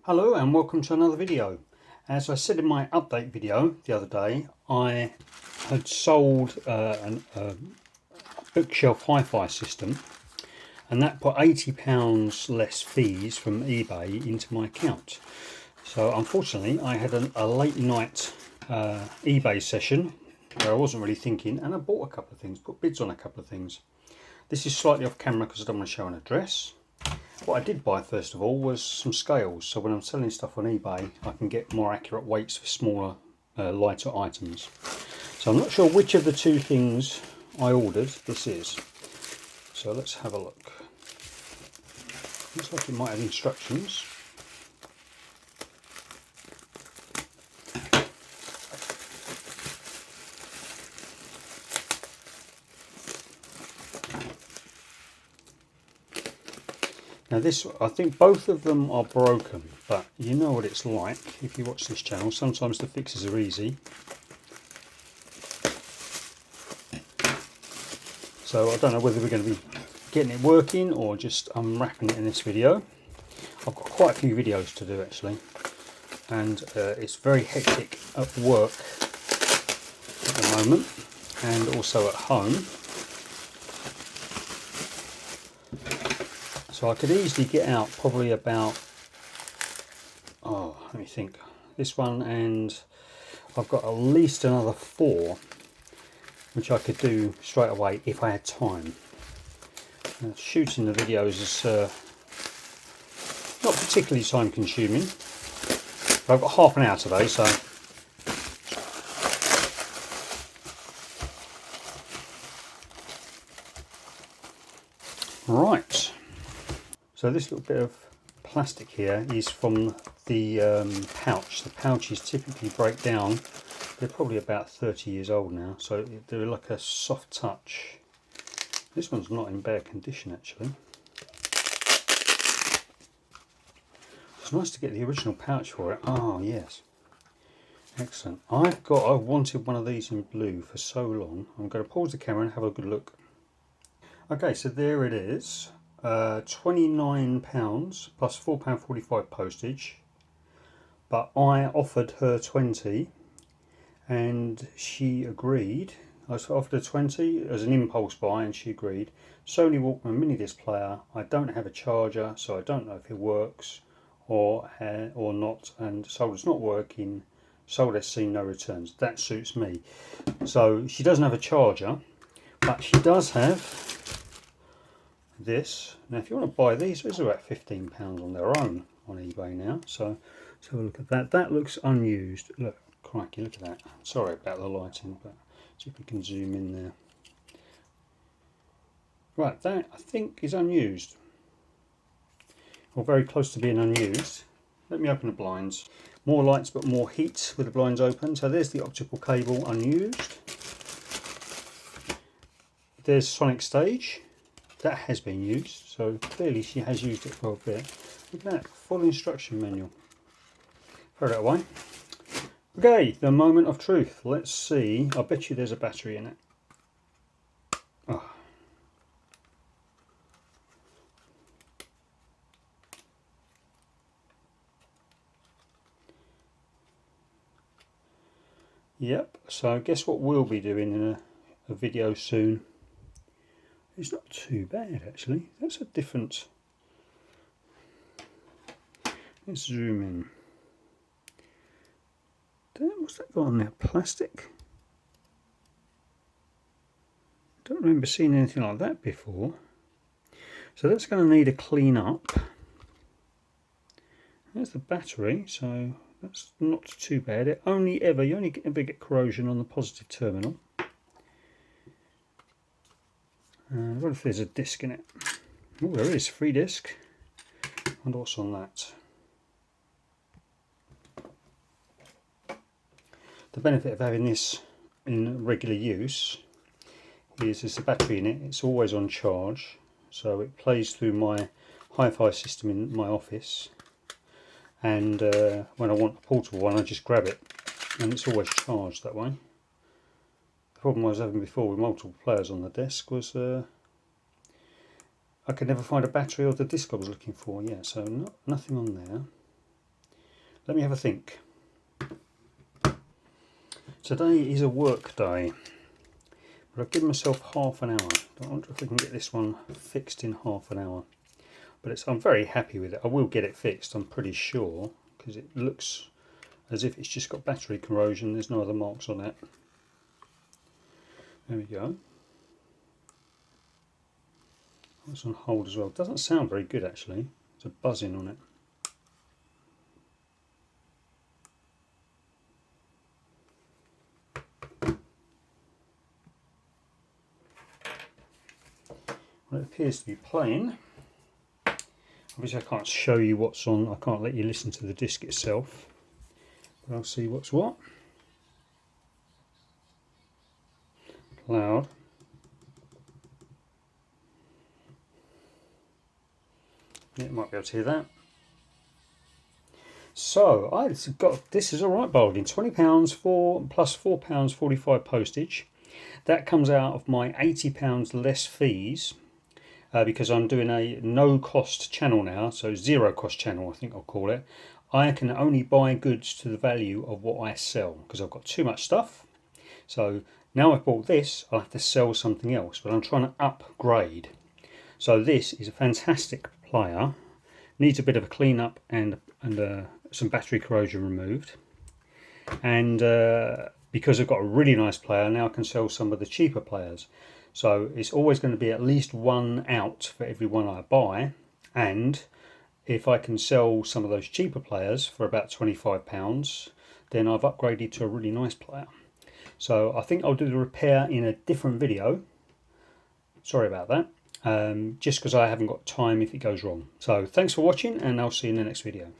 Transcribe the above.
Hello and welcome to another video. As I said in my update video the other day, I had sold a bookshelf hi-fi system, and that put £80 less fees from eBay into my account. So unfortunately I had a late night eBay session where I wasn't really thinking, and I bought a couple of things, put bids on a couple of things. This is slightly off camera because I don't want to show an address. What I did buy first of all was some scales, so when I'm selling stuff on eBay I can get more accurate weights for smaller, lighter items. So I'm not sure which of the two things I ordered this is. So let's have a look. Looks like it might have instructions. Now this, I think both of them are broken, but you know what it's like if you watch this channel. Sometimes the fixes are easy. So I don't know whether we're going to be getting it working or just unwrapping it in this video. I've got quite a few videos to do actually, and it's very hectic at work at the moment and also at home. So I could easily get out probably about, let me think, this one, and I've got at least another 4 which I could do straight away if I had time. Shooting the videos is not particularly time consuming, but I've got half an hour today, so right. So this little bit of plastic here is from the pouch. The pouches typically break down. They're probably about 30 years old now, so they're like a soft touch. This one's not in bad condition actually. It's nice to get the original pouch for it. Oh yes, excellent. I wanted one of these in blue for so long. I'm going to pause the camera and have a good look. Okay, so there it is. £29 plus £4.45 postage, but I offered her 20 and she agreed. I offered her 20 as an impulse buy and she agreed. Sony Walkman Minidisc player. I don't have a charger, so I don't know if it works or not, and solder's not working. Sold SC, no returns. That suits me. So she doesn't have a charger, but she does have this. Now if you want to buy these are about £15 on their own on eBay now, so let's have a look at that. That looks unused. Look, crikey, look at that. Sorry about the lighting, but see if we can zoom in there. Right, that I think is unused, or very close to being unused. Let me open the blinds. More lights but more heat with the blinds open. So there's the optical cable unused. There's Sonic Stage. That has been used, so clearly she has used it for a bit. Look at that, full instruction manual. Throw that away. Okay, the moment of truth. Let's see. I bet you there's a battery in it. Oh. Yep, so guess what we'll be doing in a video soon. It's not too bad actually. That's a different. Let's zoom in. What's that got on there? Plastic? Don't remember seeing anything like that before. So that's going to need a clean up. There's the battery, so that's not too bad. You only ever get corrosion on the positive terminal. I wonder if there's a disc in it. Oh, there is, free disc. I wonder what's on that. The benefit of having this in regular use is there's a battery in it. It's always on charge, so it plays through my hi-fi system in my office, and when I want a portable one I just grab it and it's always charged that way. The problem I was having before with multiple players on the desk was I could never find a battery or the disc I was looking for. Yeah, so nothing on there. Let me have a think. Today is a work day, but I've given myself half an hour. I wonder if we can get this one fixed in half an hour. But I'm very happy with it. I will get it fixed, I'm pretty sure, because it looks as if it's just got battery corrosion. There's no other marks on it. There we go. That's on hold as well. It doesn't sound very good actually. There's a buzzing on it. Well, it appears to be playing. Obviously I can't show you what's on. I can't let you listen to the disc itself. But I'll see what's what. Loud. Yeah, might be able to hear that. So I got this is a right bargain. £20 for plus £4.45 postage. That comes out of my £80 less fees because I'm doing a no cost channel now, so zero cost channel I think I'll call it. I can only buy goods to the value of what I sell because I've got too much stuff. So now I've bought this, I'll have to sell something else, but I'm trying to upgrade. So this is a fantastic player. Needs a bit of a clean up and some battery corrosion removed. And because I've got a really nice player, now I can sell some of the cheaper players. So it's always going to be at least one out for every one I buy. And if I can sell some of those cheaper players for about £25, then I've upgraded to a really nice player. So I think I'll do the repair in a different video. Sorry about that. Just because I haven't got time if it goes wrong. So thanks for watching, and I'll see you in the next video.